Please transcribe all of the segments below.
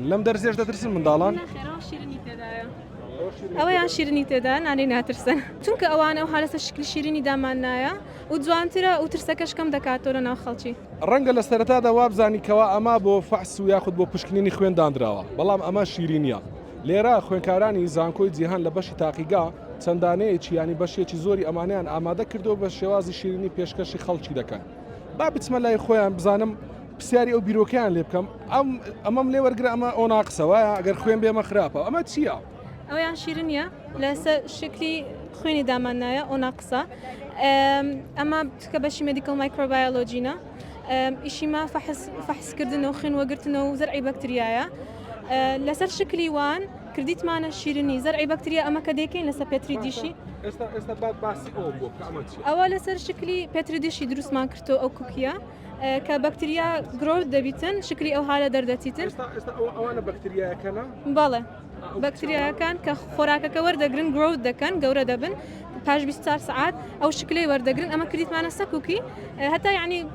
لەم دەرزێش دەترسن منداڵان؟ شیرنی تێدایە ئەوەیان شیرنی تێدا نانی ناترسن چونکە ئەوانە ئەو هەلەسە شکلی شیرینی دامان نایە و جوانترە و ترسەکەش کەم دەکاتەوە لە ناو خەڵکی ڕەنگە لە سەرەتادا وابزانیکەوە ئەما بۆ فەحس و یاخود بۆ پشکنینی خوێن دانراوە بەڵام ئەمە شیرینیە لێرە خوێنکارانی زانکۆی جیهان لە بەشی تاقیگا چەندانەیەکی ینی بەشێکی زۆری ئەمانیان ئامادە کردەوە بە شێوازی شیرینی پێشکەشی خەڵکی دەکەن با بچمە لای خۆیان بزانم پرسیاری ئەو بیرۆکیان لێ بکەم ئەمەم لێ وەرگرە ئەمە ئەو ناقسەوەیە ئەگەر خوێن بێمە خراپە ئەمە چییە؟ ئەویان شیرنیە لەسەر شکلی خوێنی دامانایە ئەو ناقسە ئەمە کە بەشی مێدیکەڵ مایکرۆبایۆلۆجینە ئیشیما فەحسکردنەوە خوێن وەگرتنەوە و زەرعی بەکتریایە لەسەر شکلی وان کردیتمانە شیرنی زەرعی بەکتریا ئەمە کە دەکەین لەسەر پێتری دیشی ئەوە لەسەر شکلی پێتری دیشی دروستمان کردەوە ئەو کوکیە کە بەکتریا گرۆ دەبیتن شکلی ئەو هالە دەردەچیتن ئەوانە بەکتریایەکەنە؟ بەڵێ بەکتریاکان کە خۆراکەکە وەردەگرن گرۆ دەکەن گەورە دەبن پاش 24 ساعات ئەو شکلی وەردەگرن ئەمە کردیتمانە سەکوکی هەتا یعنی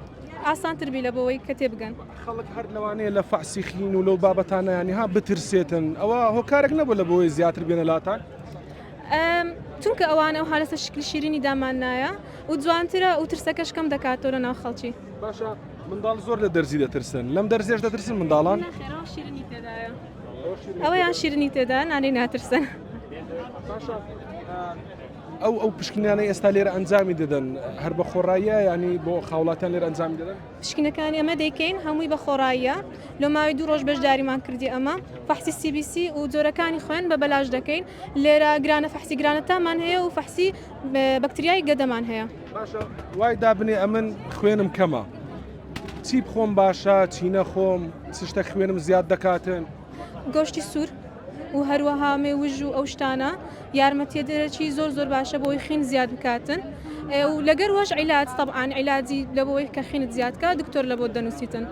ئاسانتر بی لە بەوەی کە تێبگەن خەڵک هەر لەوانەیە لە فەحسی خوێن و لەو بابەتانە ینی ها بترسێتن ئەوە هۆکارێک نەبوو لە بەوەی زیاتر بێنە لاتان؟ چونکە ئەوانە ئەو هەلەسە شکلی شیرینی دامان نایە و جوانترە و ترسەکەش کەم دەکاتەوە لە ناو خەڵکی باشە منداڵ زۆر لە دەرزی دەترسن لەم دەرزێش دەترسن منداڵان؟ شیرنی تێدایە ئەوەیان شیرنی تێدا نانی ناترسن ئەو پشکنیانەی ئێستا لێرە ئەنجامی دەدەن هەر بە خۆڕاییە ینی بۆ خاوڵاتیان لێرە ئەنجامی دەدەن؟ پشکنەکانی ئەمە دەیکەین هەمووی بە خۆڕاییە لە ماوەی 2 ڕۆژ بەشداریمان کردی ئەمە فەحسی CBC و جۆرەکانی خوێن بە بەلاش دەکەین لێرە گرانە فەحسی گرانەتامان هەیە و فەحسی بەکتریای گەدەمان هەیە باشە وای دابنێ ئەمن خوێنم کەمە چی بخۆم باشە چی نەخۆم چ شتێک خوێنم زیاد دەکاتن؟ گۆشتی سوور و هەروەها مێوژ و ئەو شتانە یارمەتیە دەرەکی زۆر باشە بۆی خین زیاد بکاتن و لەگەر وەش عیلاج طبعاً عیلاجی لە بۆی کە خینت زیادکە دکتۆر لە بۆ دەنووسیتن